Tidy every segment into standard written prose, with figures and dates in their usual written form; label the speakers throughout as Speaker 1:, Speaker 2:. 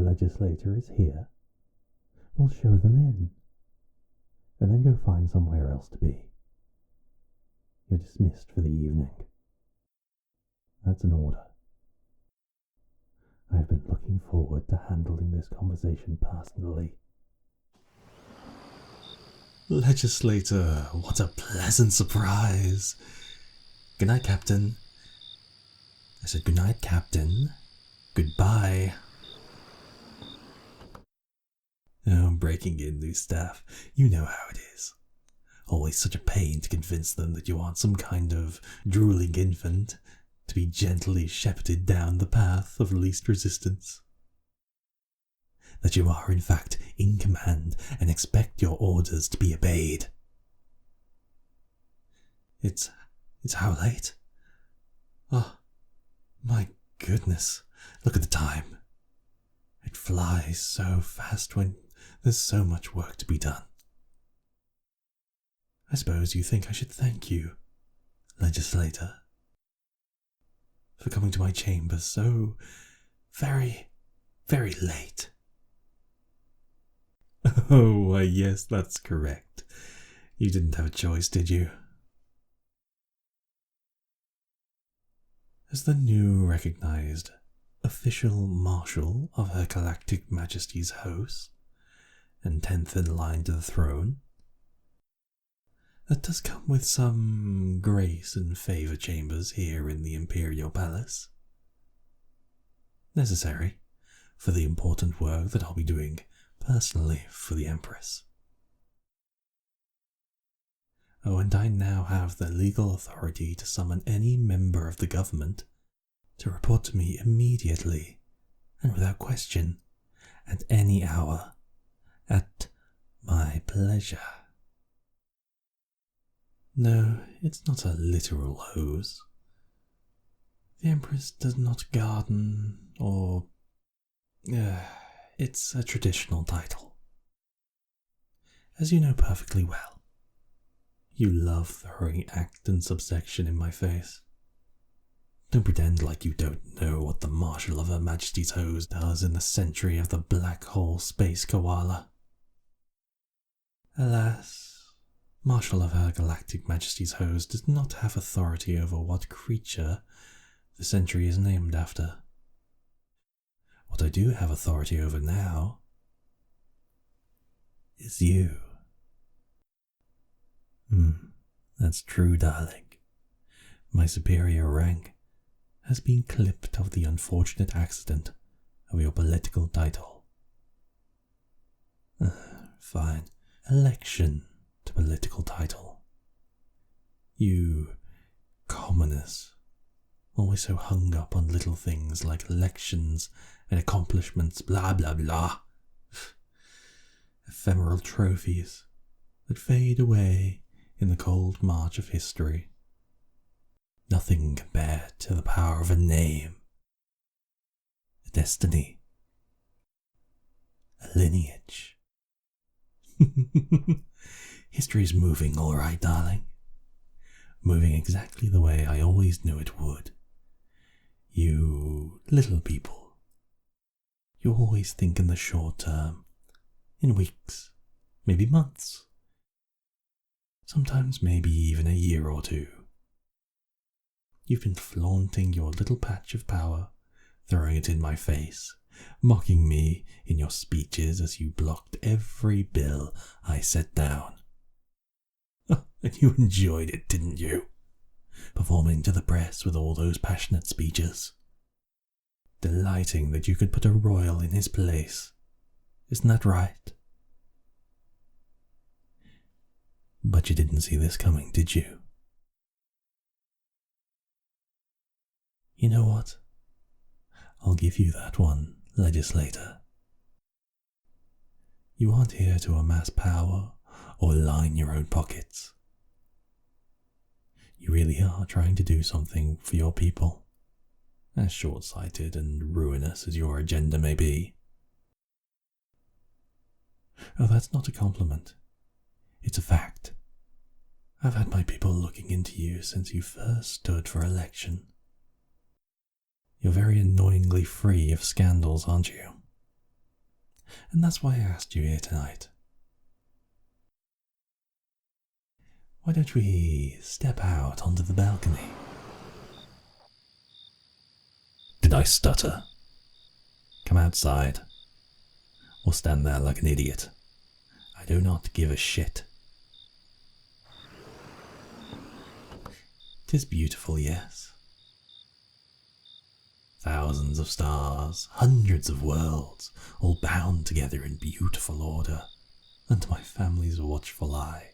Speaker 1: legislator is here. We'll show them in, and then go find somewhere else to be. You're dismissed for the evening. That's an order. I've been looking forward to handling this conversation personally.
Speaker 2: Legislator, what a pleasant surprise. Good night, Captain. I said good night, Captain. Goodbye. Oh, breaking in new staff. You know how it is. Always such a pain to convince them that you aren't some kind of drooling infant to be gently shepherded down the path of least resistance. That you are in fact in command and expect your orders to be obeyed. It's how late? Oh, my goodness, look at the time. It flies so fast when there's so much work to be done. I suppose you think I should thank you, legislator, for coming to my chambers so very, very late. Oh, why yes, that's correct. You didn't have a choice, did you? As the new recognized official marshal of Her Galactic Majesty's host, and 10th in line to the throne, that does come with some grace and favour chambers here in the Imperial Palace. Necessary for the important work that I'll be doing personally for the Empress. Oh, and I now have the legal authority to summon any member of the government to report to me immediately and without question, at any hour, at my pleasure. No, it's not a literal hose. The Empress does not garden or... it's a traditional title. As you know perfectly well. You love throwing act and subsection in my face. Don't pretend like you don't know what the Marshal of Her Majesty's hose does in the century of the black hole space koala. Alas, Marshal of Her Galactic Majesty's hose does not have authority over what creature the century is named after. What I do have authority over now is you. That's true, darling. My superior rank has been clipped of the unfortunate accident of your political title. Fine. Election to political title. You commoners, always so hung up on little things like elections and accomplishments, blah blah blah. Ephemeral trophies that fade away in the cold march of history. Nothing compared to the power of a name, a destiny, a lineage. History's moving all right, darling. Moving exactly the way I always knew it would. You little people, you always think in the short term, in weeks, maybe months, sometimes maybe even a year or two. You've been flaunting your little patch of power, throwing it in my face, mocking me in your speeches as you blocked every bill I set down. And you enjoyed it, didn't you? Performing to the press with all those passionate speeches. Delighting that you could put a royal in his place. Isn't that right? But you didn't see this coming, did you? You know what? I'll give you that one, legislator. You aren't here to amass power or line your own pockets. You really are trying to do something for your people, as short-sighted and ruinous as your agenda may be. Oh, that's not a compliment. It's a fact. I've had my people looking into you since you first stood for election. You're very annoyingly free of scandals, aren't you? And that's why I asked you here tonight. Why don't we step out onto the balcony? Did I stutter? Come outside, or stand there like an idiot. I do not give a shit. 'Tis beautiful, yes. Thousands of stars, hundreds of worlds, all bound together in beautiful order under my family's watchful eye.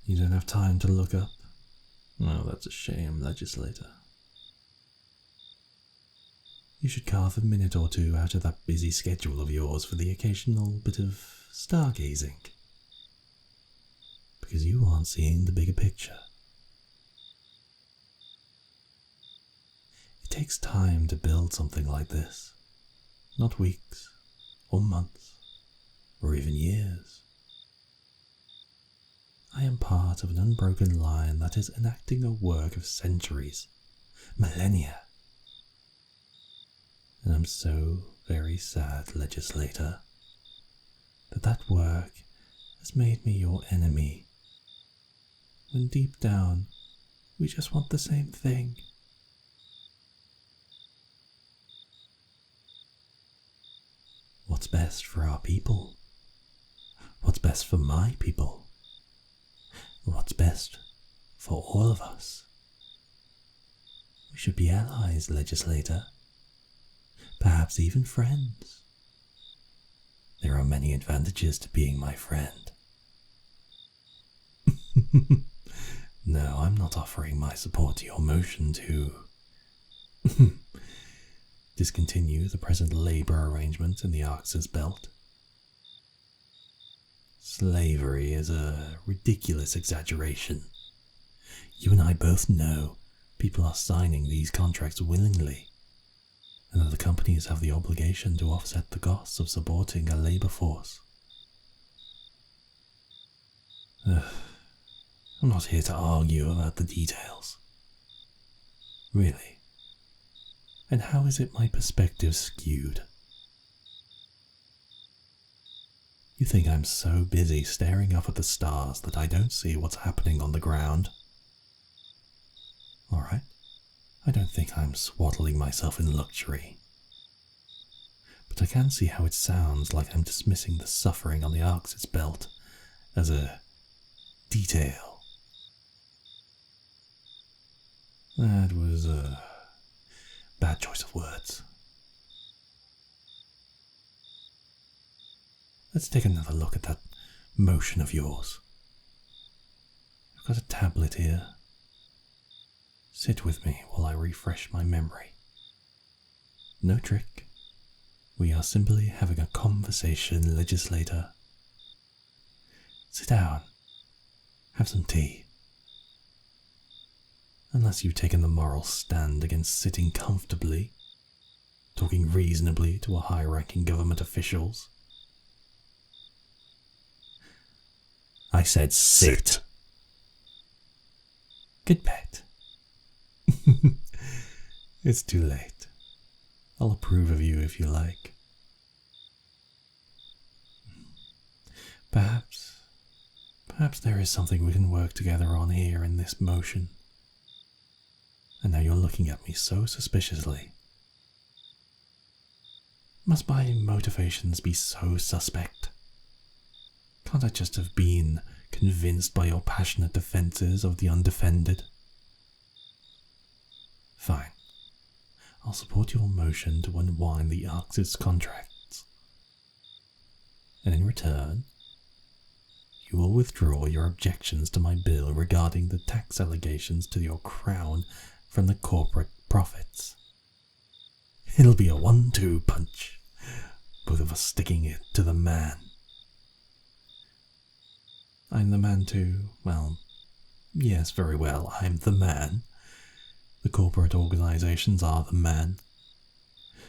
Speaker 2: You don't have time to look up? Oh, that's a shame, legislator. You should carve a minute or two out of that busy schedule of yours for the occasional bit of stargazing. Because you aren't seeing the bigger picture. It takes time to build something like this. Not weeks, or months, or even years. I am part of an unbroken line that is enacting a work of centuries, millennia. And I'm so very sad, legislator, that work has made me your enemy, when deep down we just want the same thing. What's best for our people? What's best for my people? What's best for all of us? We should be allies, legislator. Perhaps even friends. There are many advantages to being my friend. No, I'm not offering my support to your motion to discontinue the present labor arrangement in the Arx's belt. Slavery is a ridiculous exaggeration. You and I both know people are signing these contracts willingly, and that the companies have the obligation to offset the costs of supporting a labor force. I'm not here to argue about the details. Really. And how is it my perspective's skewed? You think I'm so busy staring up at the stars that I don't see what's happening on the ground? Alright, I don't think I'm swaddling myself in luxury. But I can see how it sounds like I'm dismissing the suffering on the Arx's belt as a detail. That was a bad choice of words. Let's take another look at that motion of yours. I've got a tablet here. Sit with me while I refresh my memory. No trick. We are simply having a conversation, legislator. Sit down. Have some tea. Unless you've taken the moral stand against sitting comfortably, talking reasonably to a high-ranking government officials. I said sit. Good bet. It's too late. I'll approve of you if you like. Perhaps there is something we can work together on here in this motion. And now you're looking at me so suspiciously. Must my motivations be so suspect? Can't I just have been convinced by your passionate defences of the undefended? Fine. I'll support your motion to unwind the Arx's contracts. And in return, you will withdraw your objections to my bill regarding the tax allegations to your crown from the corporate profits. It'll be a 1-2 punch, both of us sticking it to the man. I'm the man too. Well, yes, very well, I'm the man. The corporate organizations are the man.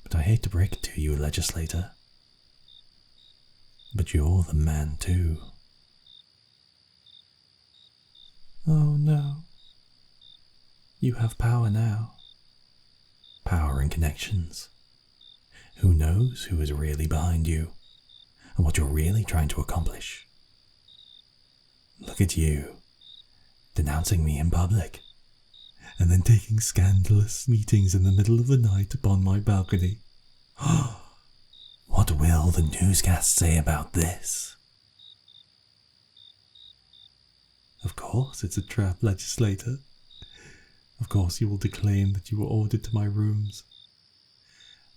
Speaker 2: But I hate to break it to you, legislator. But you're the man too. Oh no. You have power now. power and connections. Who knows who is really behind you and what you're really trying to accomplish? Look at you, denouncing me in public, and then taking scandalous meetings in the middle of the night upon my balcony. What will the newscast say about this? Of course it's a trap, legislator. Of course you will declaim that you were ordered to my rooms.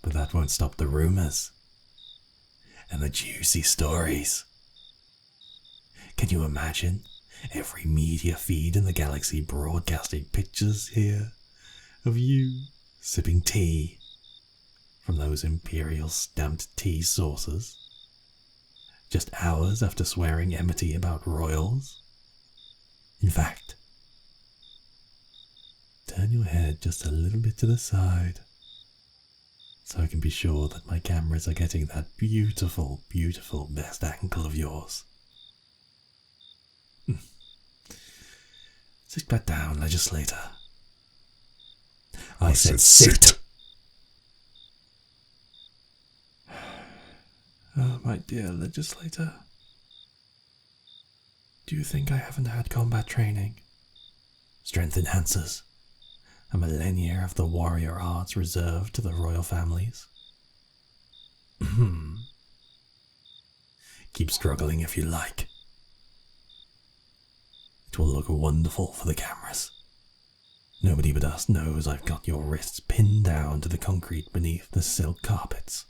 Speaker 2: But that won't stop the rumours and the juicy stories. Can you imagine every media feed in the galaxy broadcasting pictures here of you sipping tea from those imperial stamped tea saucers, just hours after swearing enmity about royals? In fact, turn your head just a little bit to the side so I can be sure that my cameras are getting that beautiful, beautiful best angle of yours. Sit back down, legislator. I said sit! Oh, my dear legislator. Do you think I haven't had combat training? Strength enhancers. A millennia of the warrior arts reserved to the royal families. Keep struggling if you like. It will look wonderful for the cameras. Nobody but us knows I've got your wrists pinned down to the concrete beneath the silk carpets.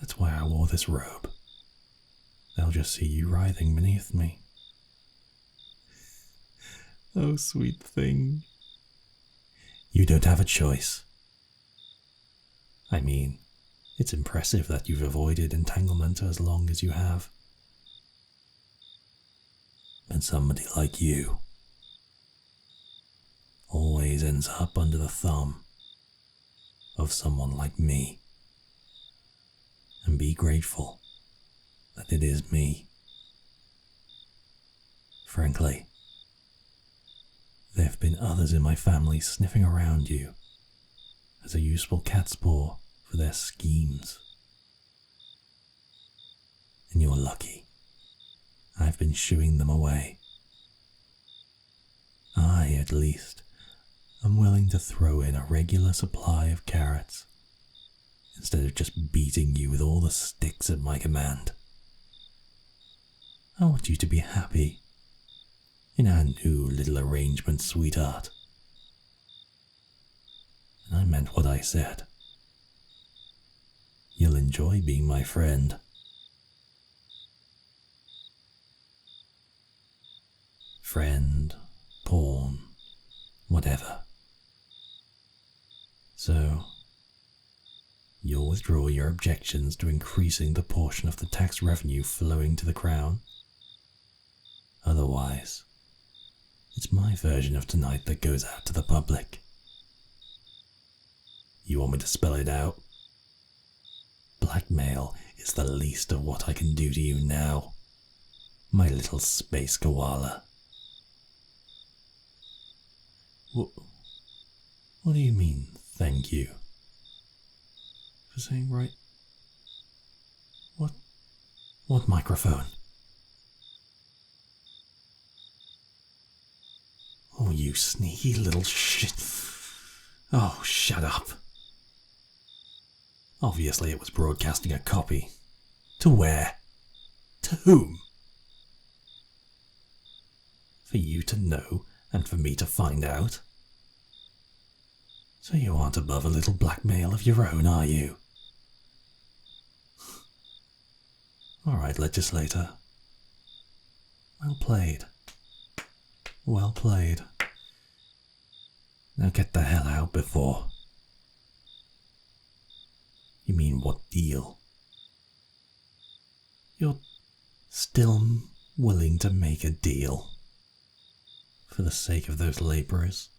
Speaker 2: That's why I wore this robe. They'll just see you writhing beneath me. Oh, sweet thing. You don't have a choice. I mean, it's impressive that you've avoided entanglement as long as you have. And somebody like you always ends up under the thumb of someone like me. And be grateful that it is me. Frankly, there have been others in my family sniffing around you as a useful cat's paw for their schemes. And you're lucky. I've been shooing them away. I, at least, am willing to throw in a regular supply of carrots instead of just beating you with all the sticks at my command. I want you to be happy in our new little arrangement, sweetheart. And I meant what I said. You'll enjoy being my friend. Friend, pawn, whatever. So, you'll withdraw your objections to increasing the portion of the tax revenue flowing to the crown? Otherwise, it's my version of tonight that goes out to the public. You want me to spell it out? Blackmail is the least of what I can do to you now, my little space koala. What do you mean, thank you? For saying right? What microphone? Oh, you sneaky little shit. Oh, shut up. Obviously it was broadcasting a copy. To where? To whom? For you to know and for me to find out? So you aren't above a little blackmail of your own, are you? All right, legislator. Well played. Well played. Now get the hell out before. You mean what deal? You're still willing to make a deal for the sake of those labourers?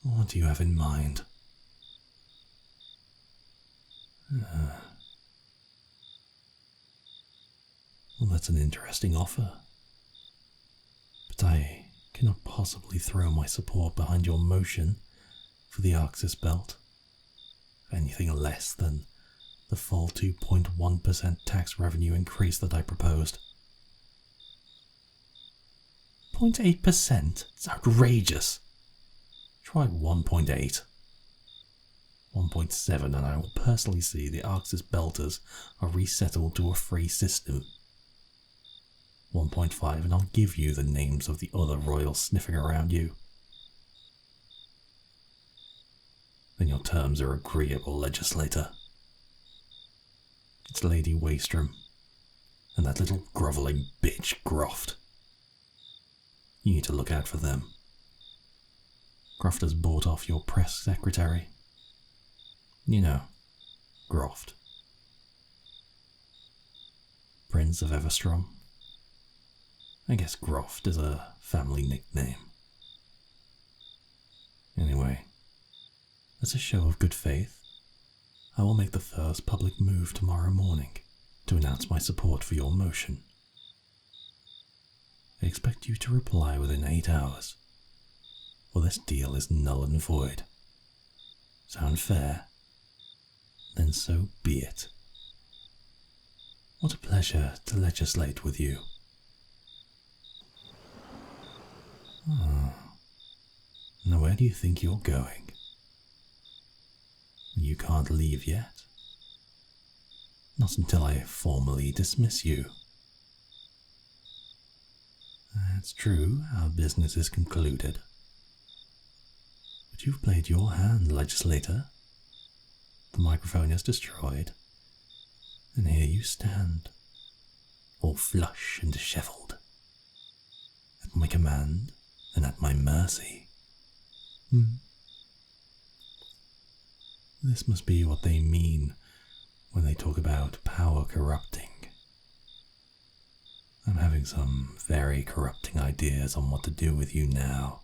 Speaker 2: What do you have in mind? Well, that's an interesting offer. But I cannot possibly throw my support behind your motion for the Arxis belt. Anything less than the full 2.1% tax revenue increase that I proposed. 0.8%? It's outrageous. Try 1.8. 1.7 and I will personally see the Arxis belters are resettled to a free system. 1.5 and I'll give you the names of the other royals sniffing around you. Then your terms are agreeable, legislator. It's Lady Waystrom and that little grovelling bitch Groft. You need to look out for them. Groft has bought off your press secretary. You know, Groft. Prince of Everstrom. I guess Groft is a family nickname. Anyway, as a show of good faith, I will make the first public move tomorrow morning to announce my support for your motion. I expect you to reply within 8 hours, or this deal is null and void. Sound fair? Then so be it. What a pleasure to legislate with you. Now where do you think you're going? You can't leave yet. Not until I formally dismiss you. It's true, our business is concluded. But you've played your hand, legislator. The microphone is destroyed, and here you stand, all flush and dishevelled, at my command and at my mercy. This must be what they mean when they talk about power corrupting. I'm having some very corrupting ideas on what to do with you now.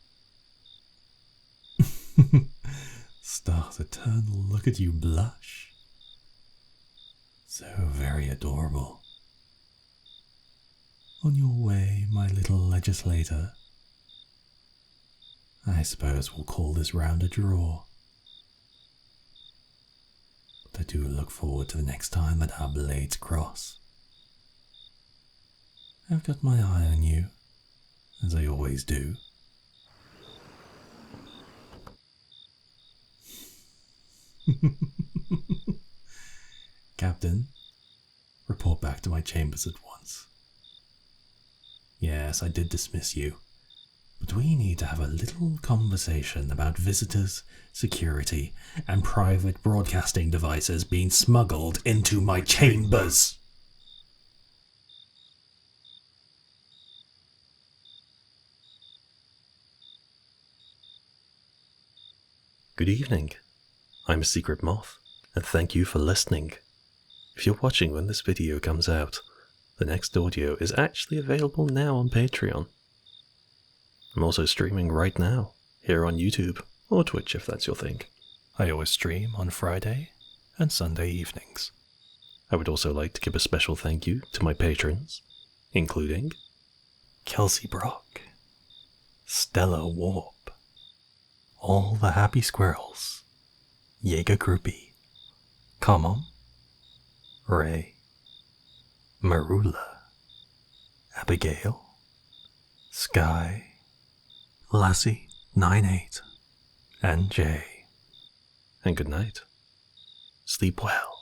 Speaker 2: Stars Eternal, look at you blush. So very adorable. On your way, my little legislator. I suppose we'll call this round a draw. But I do look forward to the next time that our blades cross. I've got my eye on you, as I always do. Captain, report back to my chambers at once. Yes, I did dismiss you, but we need to have a little conversation about visitors, security, and private broadcasting devices being smuggled into my chambers.
Speaker 3: Good evening. I'm Secret Moth, and thank you for listening. If you're watching when this video comes out, the next audio is actually available now on Patreon. I'm also streaming right now, here on YouTube, or Twitch if that's your thing. I always stream on Friday and Sunday evenings. I would also like to give a special thank you to my patrons, including Kelsey Brock, Stella Warp, All the Happy Squirrels, Jaeger Groupie, Common, Ray, Marula, Abigail, Sky, Lassie 98, and Jay. And good night. Sleep well.